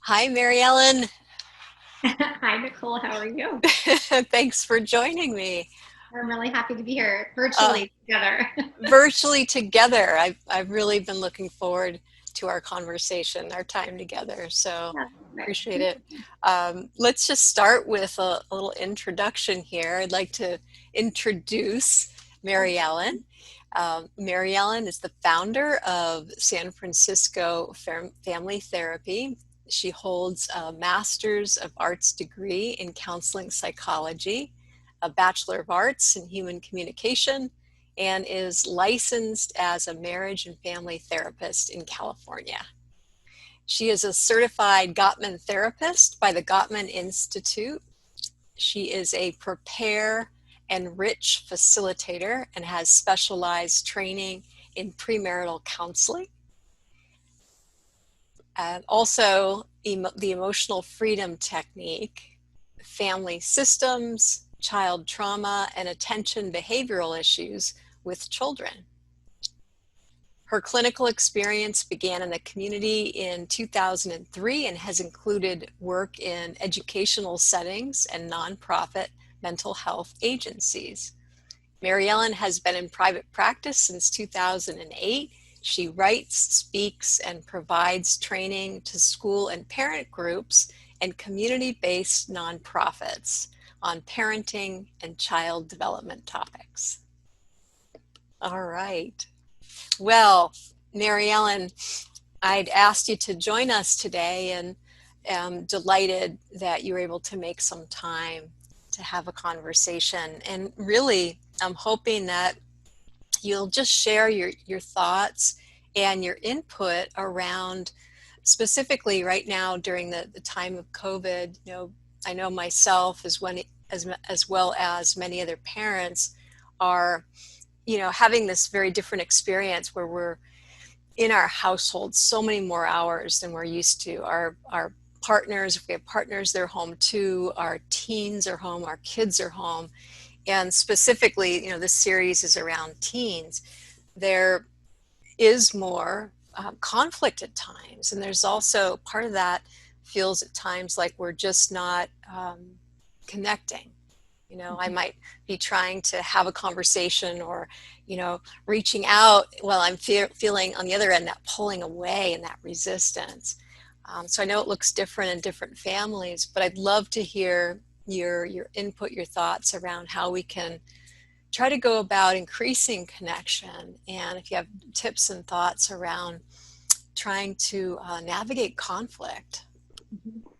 Hi, Maryellen. Hi, Nicole. How are you? Thanks for joining me. I'm really happy to be here Uh, virtually together. Virtually together. I've really been looking forward to our conversation, our time together. So Yeah, appreciate right. it. Let's just start with a little introduction here. I'd like to introduce Maryellen. Maryellen is the founder of San Francisco Family Therapy. She holds a Master's of Arts degree in counseling psychology, a Bachelor of Arts in human communication, and is licensed as a marriage and family therapist in California. She is a certified Gottman therapist by the Gottman Institute. She is a prepare enrich facilitator and has specialized training in premarital counseling. And also the emotional freedom technique, family systems, child trauma, and attention behavioral issues with children. Her clinical experience began in the community in 2003 and has included work in educational settings and nonprofit mental health agencies. Maryellen has been in private practice since 2008. She writes, speaks, and provides training to school and parent groups and community-based nonprofits on parenting and child development topics. All right. Well, Maryellen, I'd asked you to join us today, and am delighted that you were able to make some time to have a conversation. And really, I'm hoping that you'll just share your thoughts and your input around, specifically right now during the time of COVID. I know myself as well as many other parents are, having this very different experience where we're in our household so many more hours than we're used to. Our partners, if we have partners, they're home too. Our teens are home, our kids are home. And specifically, this series is around teens. There is more conflict at times. And there's also part of that feels at times like we're just not connecting. I might be trying to have a conversation or, reaching out while I'm feeling on the other end that pulling away and that resistance. So I know it looks different in different families, but I'd love to hear your input, your thoughts around how we can try to go about increasing connection. And if you have tips and thoughts around trying to navigate conflict.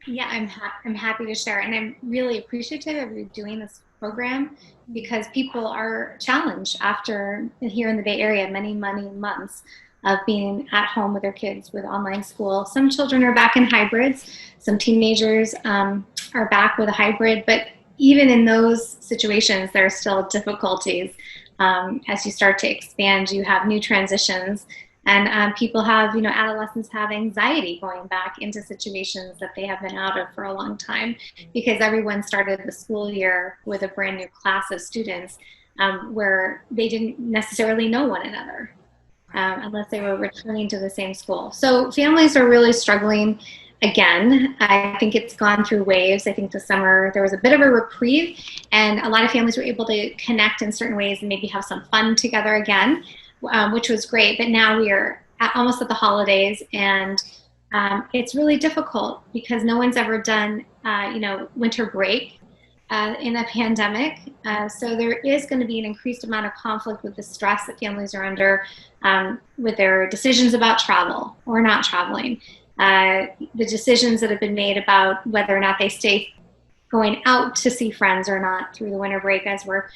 Yeah, I'm happy to share, and I'm really appreciative of you doing this program because people are challenged after here in the Bay Area many months of being at home with their kids with online school. Some children are back in hybrids, some teenagers are back with a hybrid, but even in those situations, there are still difficulties. As you start to expand, you have new transitions. And people have, adolescents have anxiety going back into situations that they have been out of for a long time because everyone started the school year with a brand new class of students where they didn't necessarily know one another unless they were returning to the same school. So families are really struggling again. I think it's gone through waves. I think this summer there was a bit of a reprieve and a lot of families were able to connect in certain ways and maybe have some fun together again. Which was great. But now we are almost at the holidays, and it's really difficult because no one's ever done, winter break in a pandemic. So there is going to be an increased amount of conflict with the stress that families are under with their decisions about travel or not traveling. The decisions that have been made about whether or not they stay going out to see friends or not through the winter break as we're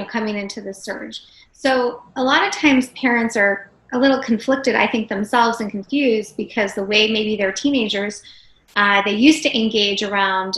coming into the surge. So a lot of times parents are a little conflicted, I think, themselves and confused because the way maybe they're teenagers, they used to engage around,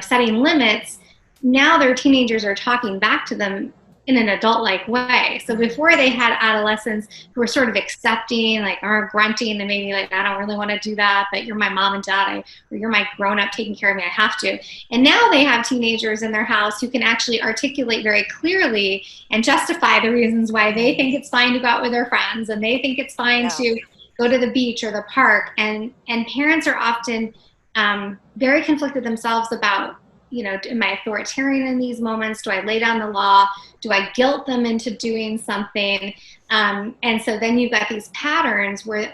setting limits. Now their teenagers are talking back to them in an adult-like way. So before they had adolescents who were sort of accepting, like, or grunting, and maybe like, I don't really want to do that, but you're my mom and dad, or you're my grown-up taking care of me, I have to. And now they have teenagers in their house who can actually articulate very clearly and justify the reasons why they think it's fine to go out with their friends and they think it's fine Yeah. to go to the beach or the park. And parents are often very conflicted themselves about, am I authoritarian in these moments? Do I lay down the law? Do I guilt them into doing something? And so then you've got these patterns where,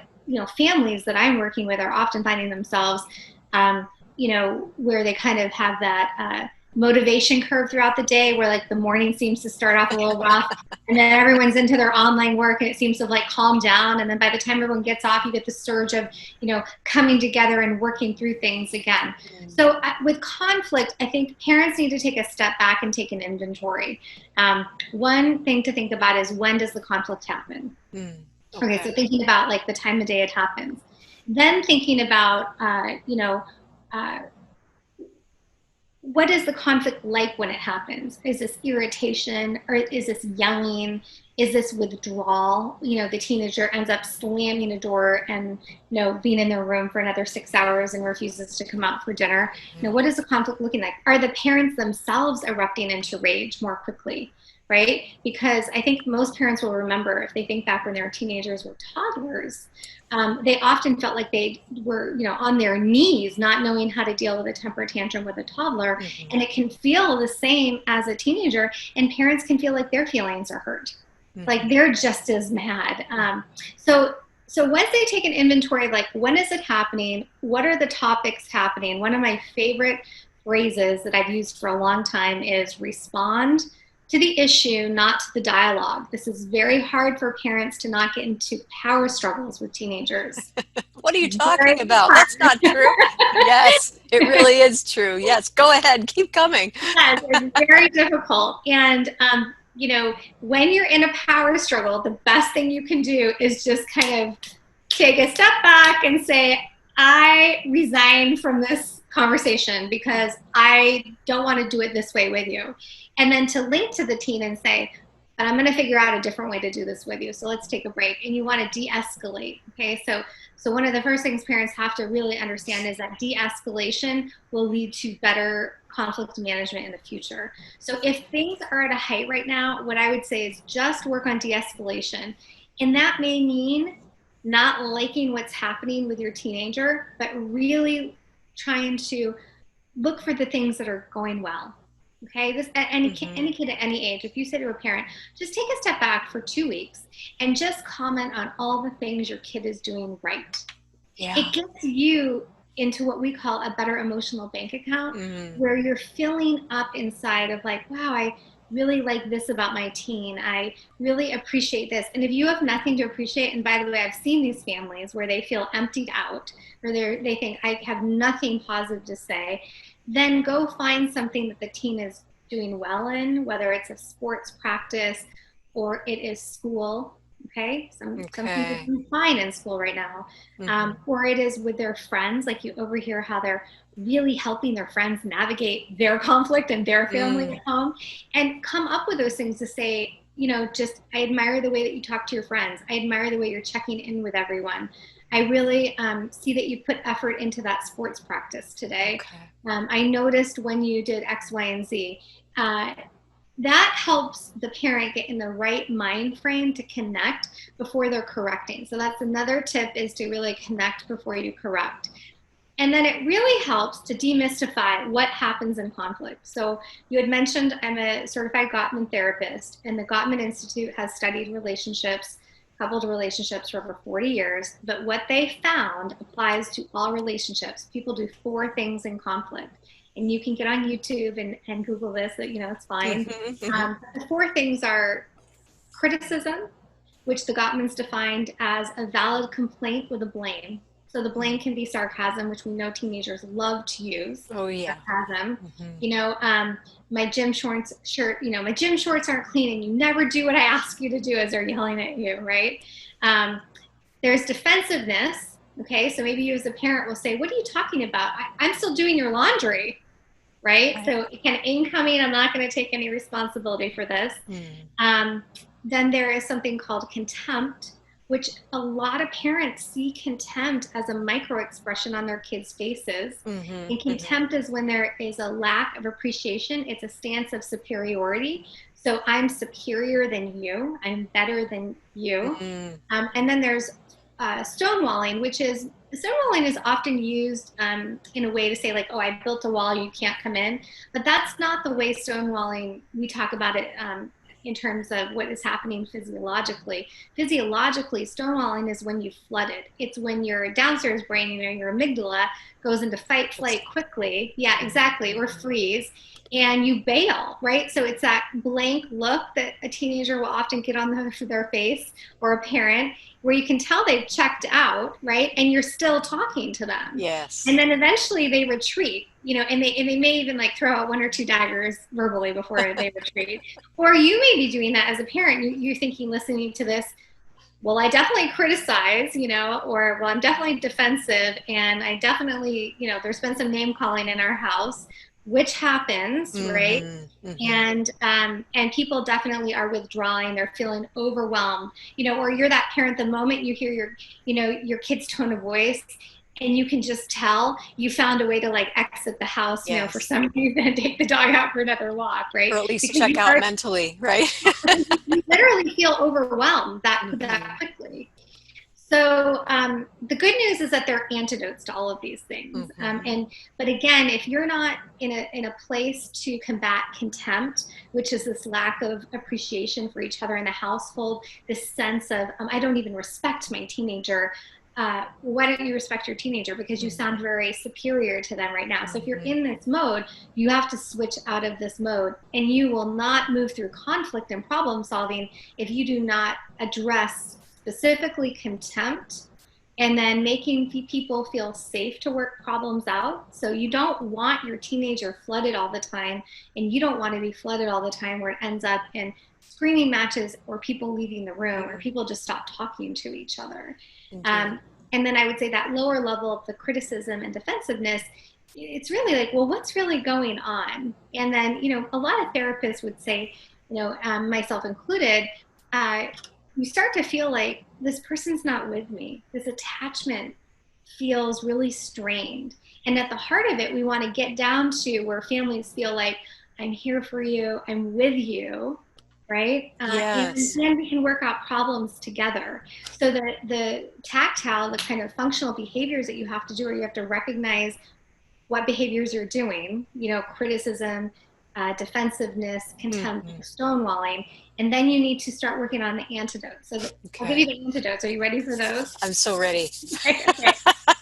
families that I'm working with are often finding themselves, where they kind of have that motivation curve throughout the day where like the morning seems to start off a little rough and then everyone's into their online work and it seems to like calm down. And then by the time everyone gets off, you get the surge of, coming together and working through things again. So with conflict, I think parents need to take a step back and take an inventory. One thing to think about is, when does the conflict happen? Okay, so thinking about like the time of day it happens. Then thinking about, what is the conflict like when it happens? Is this irritation, or is this yelling? Is this withdrawal? The teenager ends up slamming a door and, being in their room for another 6 hours and refuses to come out for dinner. What is the conflict looking like? Are the parents themselves erupting into rage more quickly? Right? Because I think most parents will remember, if they think back when their teenagers were toddlers, they often felt like they were, on their knees, not knowing how to deal with a temper tantrum with a toddler. And it can feel the same as a teenager, and parents can feel like their feelings are hurt. Like they're just as mad. So once they take an inventory, like, when is it happening? What are the topics happening? One of my favorite phrases that I've used for a long time is respond to the issue, not to the dialogue. This is very hard for parents to not get into power struggles with teenagers. What are you talking about? That's not true. Yes, it really is true. Yes, go ahead. Keep coming. Yes, it's very difficult. And, when you're in a power struggle, the best thing you can do is just kind of take a step back and say, I resign from this conversation because I don't want to do it this way with you. And then to link to the teen and say, but I'm going to figure out a different way to do this with you. So let's take a break. And you want to de-escalate. Okay. So one of the first things parents have to really understand is that de-escalation will lead to better conflict management in the future. So if things are at a height right now, what I would say is just work on de-escalation. And that may mean not liking what's happening with your teenager, but really trying to look for the things that are going well. Okay, this any kid at any age, if you say to a parent, just take a step back for 2 weeks and just comment on all the things your kid is doing right. Yeah. It gets you into what we call a better emotional bank account, where you're filling up inside of like, wow, I really like this about my teen. I really appreciate this. And if you have nothing to appreciate, and by the way, I've seen these families where they feel emptied out, or they think I have nothing positive to say, then go find something that the teen is doing well in, whether it's a sports practice or it is school. Okay, some people do fine in school right now, or it is with their friends. Like you overhear how they're really helping their friends navigate their conflict and their family at home, and come up with those things to say, just, I admire the way that you talk to your friends. I admire the way you're checking in with everyone. I really see that you put effort into that sports practice today. I noticed when you did X, Y, and Z. That helps the parent get in the right mind frame to connect before they're correcting. So that's another tip, is to really connect before you correct. And then it really helps to demystify what happens in conflict. So you had mentioned I'm a certified Gottman therapist, and the Gottman Institute has studied relationships, coupled relationships, for over 40 years. But what they found applies to all relationships. People do 4 things in conflict. And you can get on YouTube and Google this, it's fine. The 4 things are criticism, which the Gottmans defined as a valid complaint with a blame. So the blame can be sarcasm, which we know teenagers love to use. Oh yeah. Sarcasm. My gym shorts aren't clean, and you never do what I ask you to do, as they're yelling at you, right? There's defensiveness. Okay, so maybe you as a parent will say, what are you talking about? I'm still doing your laundry. Right? So kind of incoming, I'm not going to take any responsibility for this. Then there is something called contempt, which a lot of parents see contempt as a micro expression on their kids' faces. And contempt is when there is a lack of appreciation. It's a stance of superiority. So I'm superior than you. I'm better than you. And then there's stonewalling, which is Stonewalling is often used in a way to say like, oh, I built a wall, you can't come in. But that's not the way stonewalling, we talk about it in terms of what is happening physiologically. Physiologically, stonewalling is when you flood it. It's when your downstairs brain, your amygdala goes into fight, flight quickly. Yeah, exactly, or freeze. And you bail, right? So it's that blank look that a teenager will often get on their face, or a parent, where you can tell they've checked out, right? And you're still talking to them. Yes. And then eventually they retreat, and they may even like throw out one or two daggers verbally before they retreat. Or you may be doing that as a parent. You're thinking, listening to this, well, I definitely criticize, or well, I'm definitely defensive, and I definitely, there's been some name calling in our house, which happens, right? Mm-hmm, mm-hmm. And people definitely are withdrawing. They're feeling overwhelmed, or you're that parent. The moment you hear your kid's tone of voice, and you can just tell you found a way to like exit the house, for Yes. some reason, take the dog out for another walk, right? Or at least Because check you out are mentally, right? you literally feel overwhelmed that Mm-hmm. quickly. So the good news is that there are antidotes to all of these things. Mm-hmm. But again, if you're not in a place to combat contempt, which is this lack of appreciation for each other in the household, this sense of I don't even respect my teenager. Why don't you respect your teenager? Because you sound very superior to them right now. So if you're Mm-hmm. in this mode, you have to switch out of this mode, and you will not move through conflict and problem solving if you do not address specifically contempt, and then making people feel safe to work problems out. So you don't want your teenager flooded all the time, and you don't want to be flooded all the time where it ends up in screaming matches, or people leaving the room, or people just stop talking to each other. Indeed. Um, and then I would say that lower level of the criticism and defensiveness, it's really like, well, what's really going on? And then, a lot of therapists would say, myself included, uh, you start to feel like this person's not with me. This attachment feels really strained. And at the heart of it, we want to get down to where families feel like, I'm here for you, I'm with you, right? And Yes. then we can work out problems together. So the tactile, the kind of functional behaviors that you have to do, or you have to recognize what behaviors you're doing, criticism, defensiveness, contempt, Mm-hmm. stonewalling, and then you need to start working on the antidotes. So I'll give you Okay. the antidotes. Are you ready for those? I'm so ready. Okay.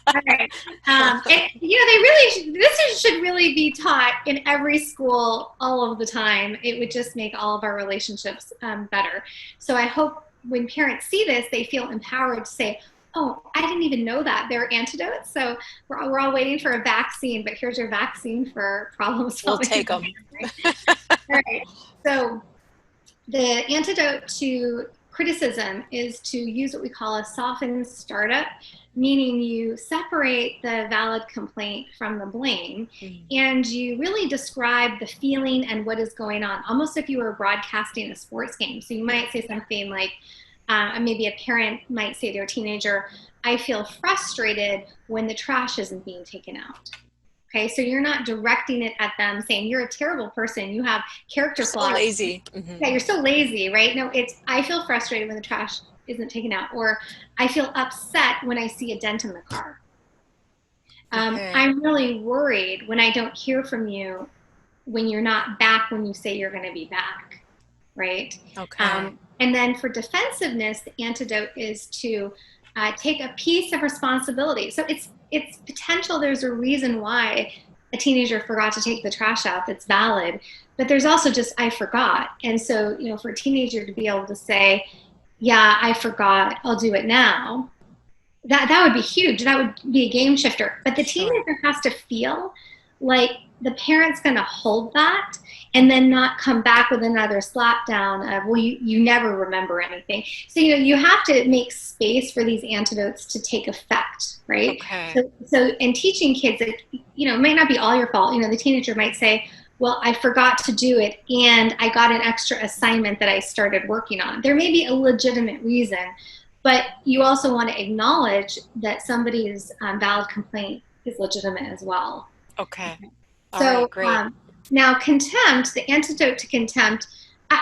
All right. And they really this should really be taught in every school all of the time. It would just make all of our relationships better. So I hope when parents see this, they feel empowered to say, oh, I didn't even know that there are antidotes. So we're all waiting for a vaccine, but here's your vaccine for problem We'll solving. take them. All right. So the antidote to criticism is to use what we call a softened startup, meaning you separate the valid complaint from the blame, and you really describe the feeling and what is going on, almost if you were broadcasting a sports game. So you might say something like, maybe a parent might say to their teenager, I feel frustrated when the trash isn't being taken out. Okay, so you're not directing it at them saying you're a terrible person, you have character So flaws. lazy. Yeah, Mm-hmm. you're so lazy, right? No, it's I feel frustrated when the trash isn't taken out, or I feel upset when I see a dent in the car. Okay. I'm really worried when I don't hear from you, when you're not back when you say you're going to be back, right? Okay. And then for defensiveness, the antidote is to take a piece of responsibility. So it's potential. There's a reason why a teenager forgot to take the trash out. That's valid, but there's also just I forgot. And so for a teenager to be able to say, "Yeah, I forgot. I'll do it now." That would be huge. That would be a game shifter. But the Sure. teenager has to feel like the parent's going to hold that, and then not come back with another slap down of, well, you never remember anything. So you have to make space for these antidotes to take effect, right? Okay. So in teaching kids, it might not be all your fault. The teenager might say, well, I forgot to do it, and I got an extra assignment that I started working on. There may be a legitimate reason, but you also want to acknowledge that somebody's valid complaint is legitimate as well. Okay. All right. So Great. now contempt, the antidote to contempt,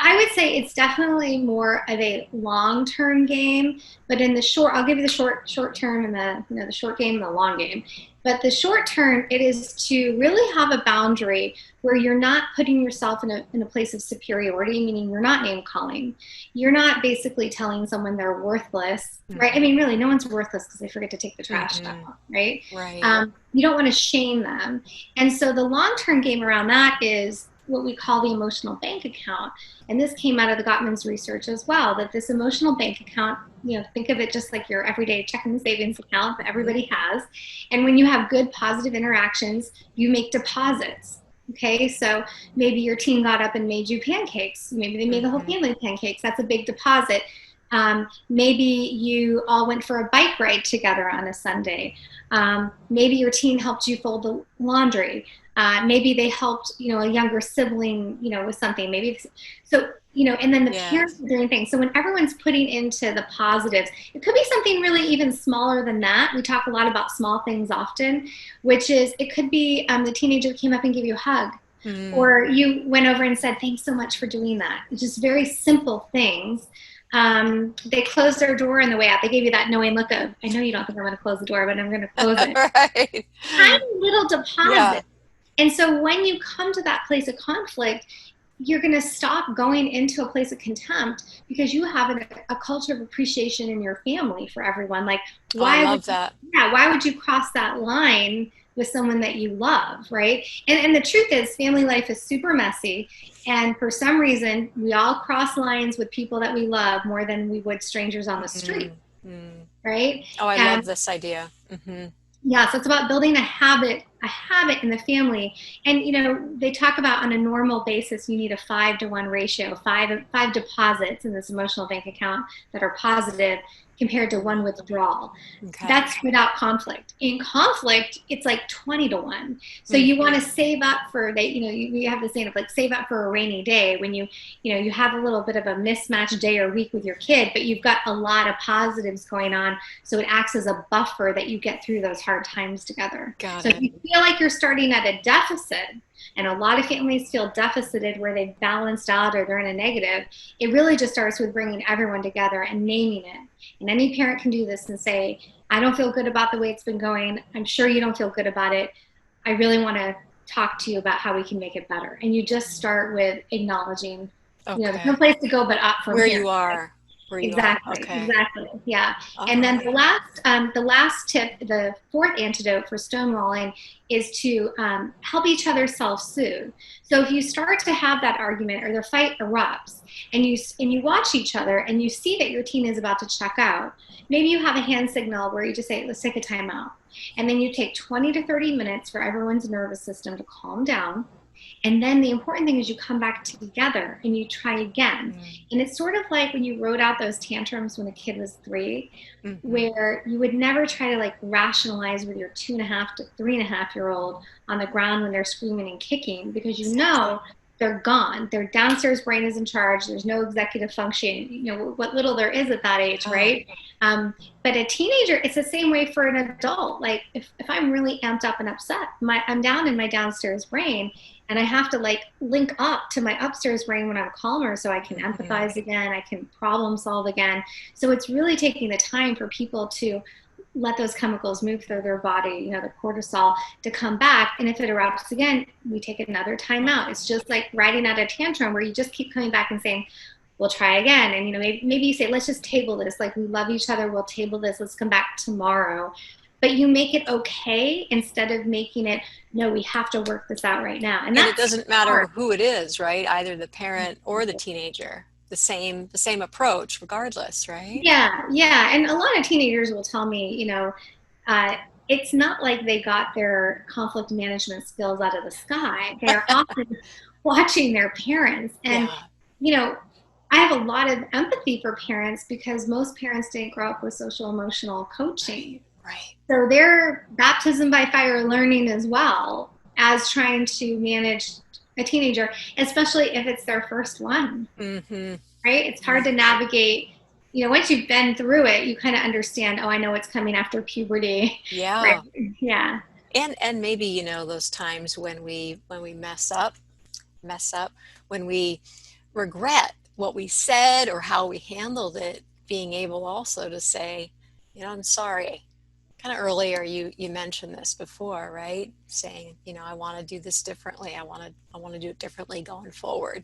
I would say it's definitely more of a long-term game, but in the short, I'll give you the short term and the short game and the long game. But the short term, it is to really have a boundary where you're not putting yourself in a place of superiority, meaning you're not name calling. You're not basically telling someone they're worthless, right? I Mm-hmm. mean, really, no one's worthless because they forget to take the trash Mm-hmm. out, right? Right. You don't want to shame them. And so the long-term game around that is what we call the emotional bank account. And this came out of the Gottman's research as well, that this emotional bank account, think of it just like your everyday checking savings account that Mm-hmm. everybody has. And when you have good positive interactions, you make deposits. Okay, so maybe your teen got up and made you pancakes. Maybe they made the whole Mm-hmm. family pancakes. That's a big deposit. Maybe you all went for a bike ride together on a Sunday. Maybe your teen helped you fold the laundry. Maybe they helped, a younger sibling, with something. Maybe so, and then the parents Yes. are doing things. So when everyone's putting into the positives, it could be something really even smaller than that. We talk a lot about small things often, which is it could be the teenager came up and gave you a hug, Mm. or you went over and said, "Thanks so much for doing that." It's just very simple things. They closed their door on the way out. They gave you that knowing look of, I know you don't think I'm going to close the door, but I'm going to close it. Right. Tiny little deposit. Yeah. And so when you come to that place of conflict, you're going to stop going into a place of contempt because you have a culture of appreciation in your family for everyone. Like, Oh, I why would love that. why would you cross that line with someone that you love, right? And the truth is, family life is super messy. And for some reason, we all cross lines with people that we love more than we would strangers on the street, Mm. Mm. right? Oh, I And love this idea. Mm-hmm. yeah, so it's about building a habit in the family. And they talk about on a normal basis, you need a 5-to-1 ratio, five deposits in this emotional bank account that are positive compared to one withdrawal. Okay. That's without conflict. In conflict, it's like 20-to-1. So you want Mm-hmm. to save up for that, you have this saying of like save up for a rainy day when you have a little bit of a mismatched day or week with your kid, but you've got a lot of positives going on. So it acts as a buffer that you get through those hard times together. Got So if it. you feel like you're starting at a deficit, and a lot of families feel deficited where they've balanced out or they're in a negative, it really just starts with bringing everyone together and naming it. And any parent can do this and say, I don't feel good about the way it's been going. I'm sure you don't feel good about it. I really want to talk to you about how we can make it better. And you just start with acknowledging, there's no Okay. place to go but up from Where here. you are. Where you are. Exactly, Okay. exactly. Yeah. All And then right. the last tip, the fourth antidote for stonewalling is to help each other self-soothe. So if you start to have that argument or the fight erupts and you watch each other and you see that your teen is about to check out, maybe you have a hand signal where you just say, let's take a timeout. And then you take 20 to 30 minutes for everyone's nervous system to calm down. And then the important thing is you come back together and you try again. Mm. And it's sort of like when you wrote out those tantrums when a kid was 3, Mm-hmm. where you would never try to like rationalize with your 2.5 to 3.5 year old on the ground when they're screaming and kicking, because Exactly. they're gone. Their downstairs brain is in charge. There's no executive function, what little there is at that age, Yeah. right? Um, but a teenager, it's the same way for an adult. Like if I'm really amped up and upset, I'm down in my downstairs brain, and I have to like link up to my upstairs brain when I'm calmer so I can Mm-hmm. empathize again, I can problem solve again. So it's really taking the time for people to let those chemicals move through their body, the cortisol, to come back. And if it erupts again, we take another time out. It's just like riding out a tantrum where you just keep coming back and saying, we'll try again. And maybe you say, let's just table this. Like, we love each other, we'll table this, let's come back tomorrow. But you make it okay instead of making it, no, we have to work this out right now. And And it that's doesn't matter hard. who it is, right? Either the parent or the teenager. The same approach, regardless, right? Yeah, yeah. And a lot of teenagers will tell me, uh, it's not like they got their conflict management skills out of the sky. They're often watching their parents. And, Yeah. you know, I have a lot of empathy for parents because most parents didn't grow up with social emotional Right. coaching. Right. So they're baptism by fire learning as well as trying to manage a teenager, especially if it's their first one, Mm-hmm. right? It's hard to Mm. navigate. Once you've been through it, you kind of understand, oh, I know it's coming after puberty, right? Yeah. Yeah. And maybe, those times when we mess up, when we regret what we said or how we handled it, being able also to say, I'm sorry. Kind of earlier, you mentioned this before, right? Saying, I want to do this differently. I want to do it differently going forward.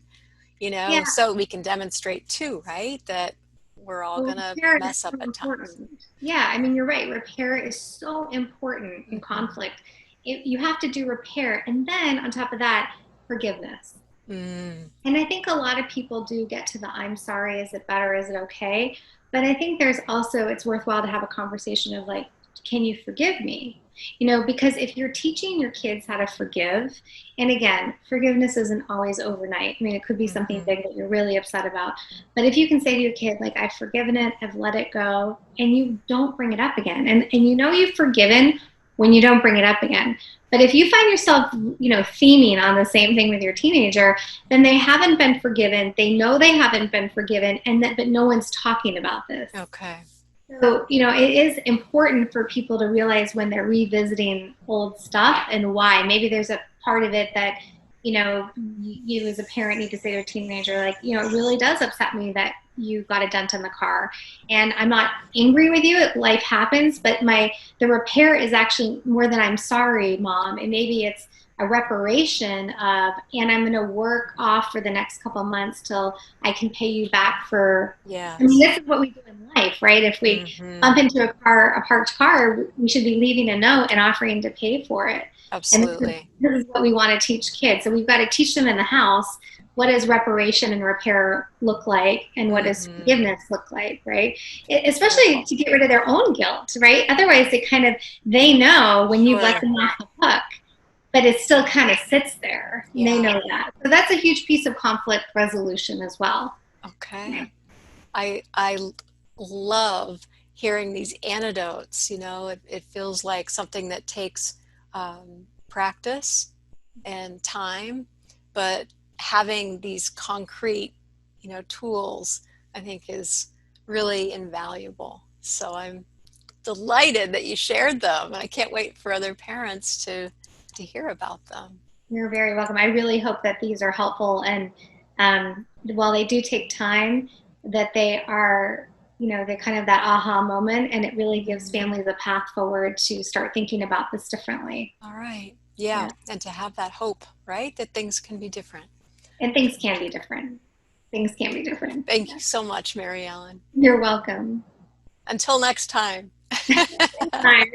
Yeah. So we can demonstrate too, right? That we're all Well, gonna repair is mess up so at times. important. Yeah, I mean, you're right. Repair is so important in Mm-hmm. conflict. You have to do repair. And then on top of that, forgiveness. Mm, And I think a lot of people do get to the I'm sorry, is it better? Is it okay? But I think there's also, it's worthwhile to have a conversation of like, can you forgive me? Because if you're teaching your kids how to forgive, and again, forgiveness isn't always overnight. I mean, it could be something mm-hmm. big that you're really upset about. But if you can say to your kid, like, I've forgiven it, I've let it go, and you don't bring it up again, and you've forgiven when you don't bring it up again. But if you find yourself, theming on the same thing with your teenager, then they haven't been forgiven. They know they haven't been forgiven, but no one's talking about this. Okay. So, it is important for people to realize when they're revisiting old stuff and why. Maybe there's a part of it that, you as a parent need to say to a teenager, like, it really does upset me that you got a dent in the car. And I'm not angry with you. Life happens, but the repair is actually more than I'm sorry, mom. And maybe it's a reparation of, and I'm going to work off for the next couple of months till I can pay you back for. I mean, Yes. this is what we do in life, right? If we Mm-hmm. bump into a parked car, we should be leaving a note and offering to pay for it. And Absolutely. this is what we want to teach kids. So we've got to teach them in the house, what does reparation and repair look like, and what does Mm-hmm. forgiveness look like, right? Especially Beautiful. to get rid of their own guilt, right? Otherwise, they know when you've let Sure. them off the hook, but it still kind of sits there. And they Yeah. know that. So that's a huge piece of conflict resolution as well. Okay. I love hearing these antidotes. It feels like something that takes practice and time, but having these concrete, tools, I think is really invaluable. So I'm delighted that you shared them. I can't wait for other parents to hear about them. You're very welcome. I really hope that these are helpful. And while they do take time, that they are, they're kind of that aha moment. And it really gives Mm. families a path forward to start thinking about this differently. All right. Yeah. Yeah. And to have that hope, right? That things can be different. And things can be different. Things can be different. Thank Yeah. you so much, Maryellen. You're welcome. Until next time. Bye.